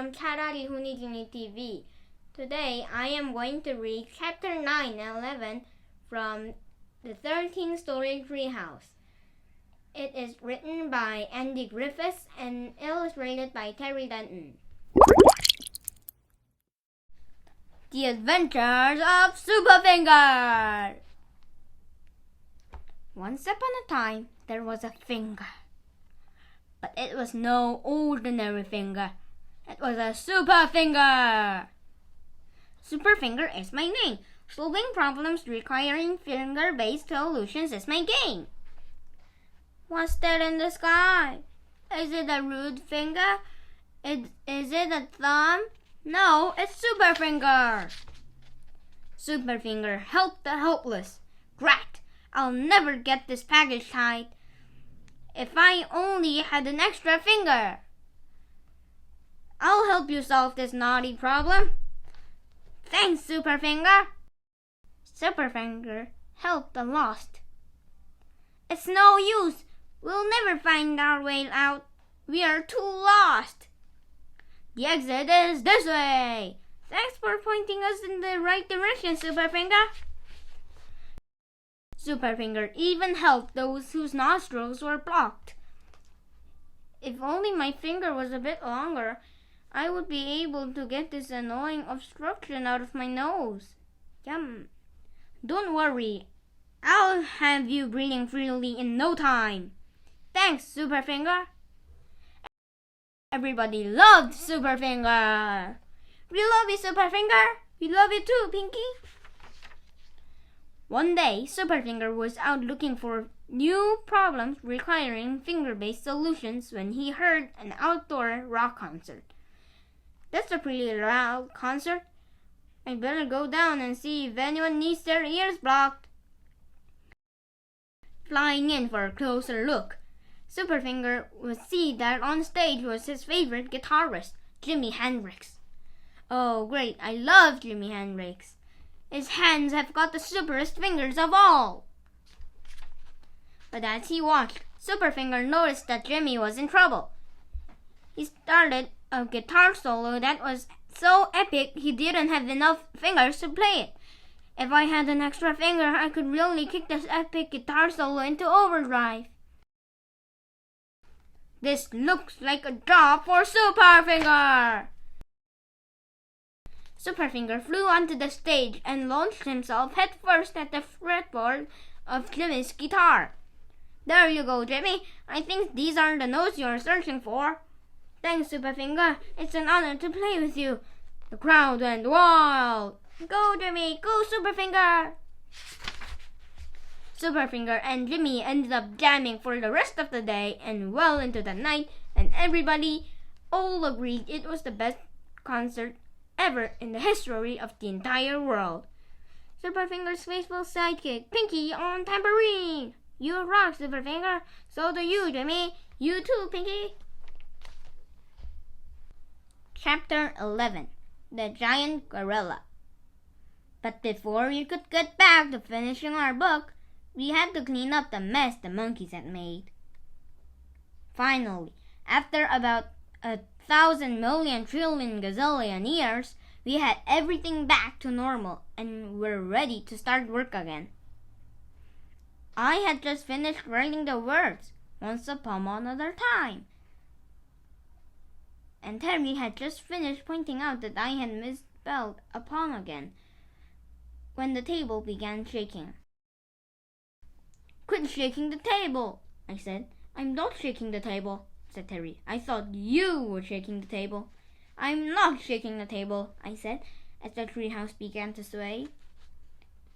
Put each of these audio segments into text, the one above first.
from 차라리 훈이진이 TV. Today I am going to read chapter 9 and 11 from the 13th Storey treehouse. It is written by Andy Griffiths and illustrated by Terry Denton. The Adventures of Superfinger. Once upon a time, there was a finger. But it was no ordinary finger. It was a super finger. Superfinger is my name. Solving problems requiring finger-based solutions is my game. What's that in the sky? Is it a rude finger? Is it a thumb? No, it's Superfinger. Superfinger helped the helpless. Great! I'll never get this package tied. If I only had an extra finger. I'll help you solve this naughty problem. Thanks, Superfinger. Superfinger helped the lost. It's no use. We'll never find our way out. We are too lost. The exit is this way. Thanks for pointing us in the right direction, Superfinger. Superfinger even helped those whose nostrils were blocked. If only my finger was a bit longer, I would be able to get this annoying obstruction out of my nose. Yum. Don't worry. I'll have you breathing freely in no time. Thanks, Superfinger. Everybody loved Superfinger. We love you, Superfinger. We love you too, Pinky. One day, Superfinger was out looking for new problems requiring finger-based solutions when he heard an outdoor rock concert. That's a pretty loud concert. I better go down and see if anyone needs their ears blocked. Flying in for a closer look, Superfinger would see that on stage was his favorite guitarist, Jimi Hendrix. Oh great, I love Jimi Hendrix. His hands have got the superest fingers of all. But as he watched, Superfinger noticed that Jimmy was in trouble. He started a guitar solo that was so epic he didn't have enough fingers to play it. If I had an extra finger, I could really kick this epic guitar solo into overdrive. This looks like a job for Superfinger! Superfinger flew onto the stage and launched himself headfirst at the fretboard of Jimmy's guitar. There you go, Jimmy. I think these are the notes you're searching for. Thanks, Superfinger. It's an honor to play with you. The crowd went wild. Go, Jimmy. Go, Superfinger. Superfinger and Jimmy ended up jamming for the rest of the day and well into the night, and everybody all agreed it was the best concert ever in the history of the entire world. Superfinger's faithful sidekick, Pinky, on tambourine. You rock, Superfinger. So do you, Jimmy. You too, Pinky. Chapter 11. The Giant Gorilla. But before we could get back to finishing our book, we had to clean up the mess the monkeys had made. Finally, after about 1,000 million trillion gazillion years, we had everything back to normal and were ready to start work again. I had just finished writing the words, once upon another time. And Terry had just finished pointing out that I had misspelled upon again when the table began shaking. Quit shaking the table, I said. I'm not shaking the table, said Terry. I thought you were shaking the table. I'm not shaking the table, I said, as the treehouse began to sway.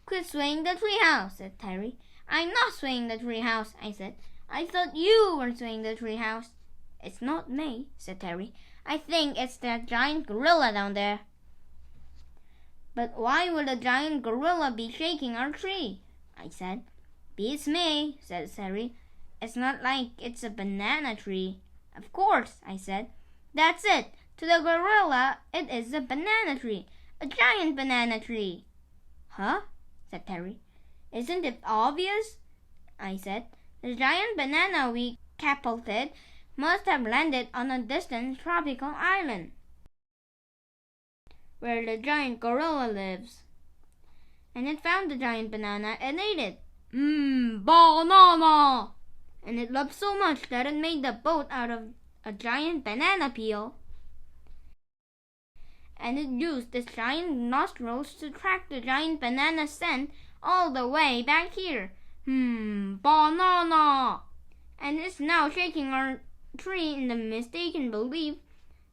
Quit swaying the treehouse, said Terry. I'm not swaying the treehouse, I said. I thought you were swaying the treehouse. It's not me, said Terry. I think it's that giant gorilla down there. But why would a giant gorilla be shaking our tree? I said. Beats me, said Terry. It's not like it's a banana tree. Of course, I said. That's it. To the gorilla, it is a banana tree. A giant banana tree. Huh? Said Terry. Isn't it obvious? I said. The giant banana we catapulted must have landed on a distant tropical island. where the giant gorilla lives. And it found the giant banana and ate it. Banana! And it loved so much that it made a boat out of a giant banana peel. And it used its giant nostrils to track the giant banana scent all the way back here. Banana! And it's now shaking our tree in the mistaken belief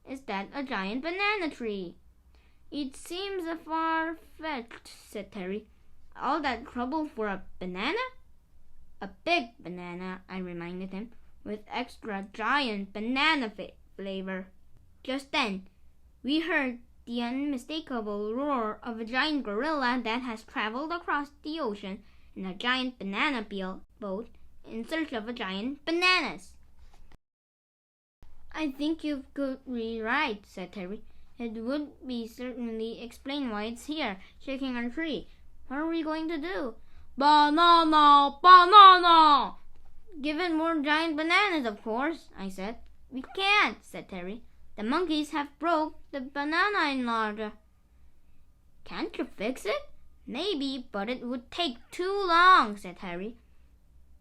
is that a giant banana tree. It seems a far-fetched, said Terry. All that trouble for a banana? A big banana, I reminded him, with extra giant banana flavor. Just then, we heard the unmistakable roar of a giant gorilla that has traveled across the ocean in a giant banana peel boat in search of a giant bananas. I think you've got me right, said Terry. It would be certainly explain why it's here, shaking our tree. What are we going to do? Banana! Banana! Give it more giant bananas, of course, I said. We can't, said Terry. The monkeys have broke the banana enlarger. Can't you fix it? Maybe, but it would take too long, said Harry.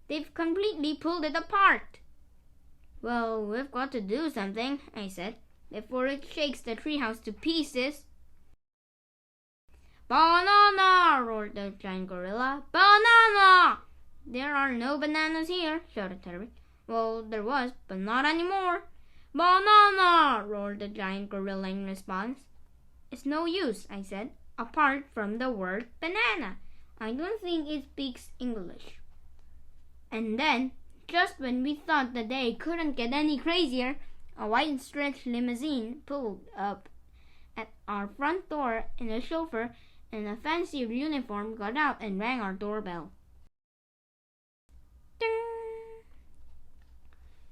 They've completely pulled it apart. Well, we've got to do something, I said, before it shakes the treehouse to pieces. Banana! Roared the giant gorilla. Banana! There are no bananas here, shouted Terry. Well, there was, but not anymore. Banana! Roared the giant gorilla in response. It's no use, I said, apart from the word banana. I don't think it speaks English. And then, just when we thought the day couldn't get any crazier, a white stretch limousine pulled up at our front door, and a chauffeur in a fancy uniform got out and rang our doorbell. Ding!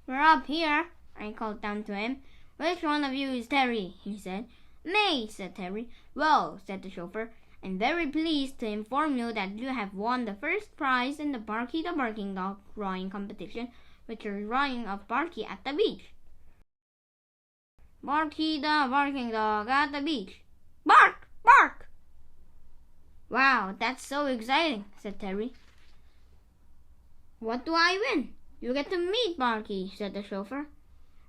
We're up here, I called down to him. Which one of you is Terry? He said. Me, said Terry. Well, said the chauffeur, I'm very pleased to inform you that you have won the first prize in the Barky the Barking Dog drawing competition, with your drawing of Barky at the beach. Barky the Barking Dog at the beach. Bark! Bark! Wow, that's so exciting, said Terry. What do I win? You get to meet Barky, said the chauffeur.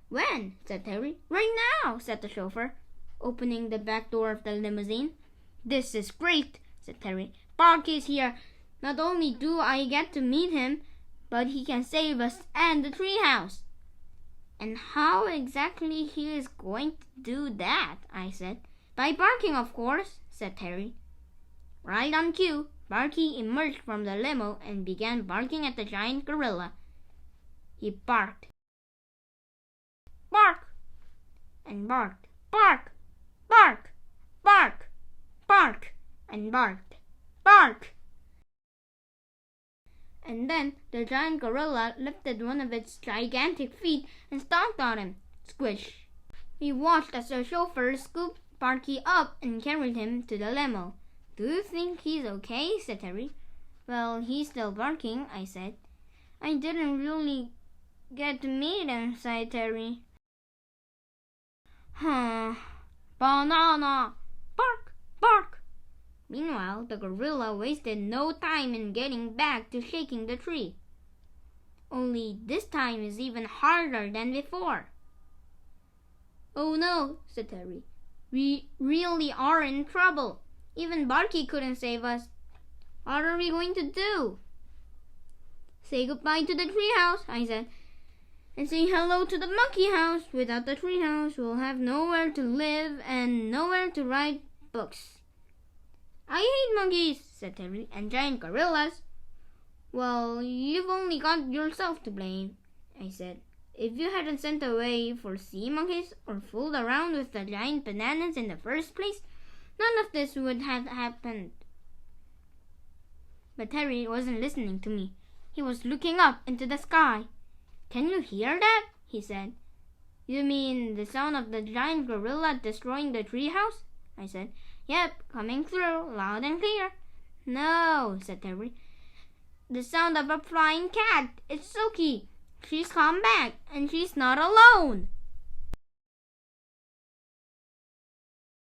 When? Said Terry. Right now, said the chauffeur, opening the back door of the limousine. This is great, said Terry. Barky's here. Not only do I get to meet him, but he can save us and the treehouse. And how exactly he is going to do that? I said. By barking, of course, said Terry. Right on cue, Barky emerged from the limo and began barking at the giant gorilla. He barked. Bark! And barked. Bark! Bark! Bark! Bark! And barked. Bark! And then the giant gorilla lifted one of its gigantic feet and stomped on him. Squish! We watched as the chauffeur scooped Barky up and carried him to the limo. Do you think he's okay? Said Terry. Well, he's still barking, I said. I didn't really get to meet him, sighed Terry. Banana! Bark! Bark! Meanwhile, the gorilla wasted no time in getting back to shaking the tree. Only this time is even harder than before. Oh no, said Terry. We really are in trouble. Even Barky couldn't save us. What are we going to do? Say goodbye to the treehouse, I said, and say hello to the monkey house. Without the treehouse, we'll have nowhere to live and nowhere to write books. I hate monkeys, said Terry, and giant gorillas. Well, you've only got yourself to blame, I said. If you hadn't sent away for sea monkeys or fooled around with the giant bananas in the first place, none of this would have happened. But Terry wasn't listening to me. He was looking up into the sky. Can you hear that? He said. You mean the sound of the giant gorilla destroying the treehouse? I said. Yep, coming through, loud and clear. No, said Terry. The sound of a flying cat. It's Suki. She's come back, and she's not alone.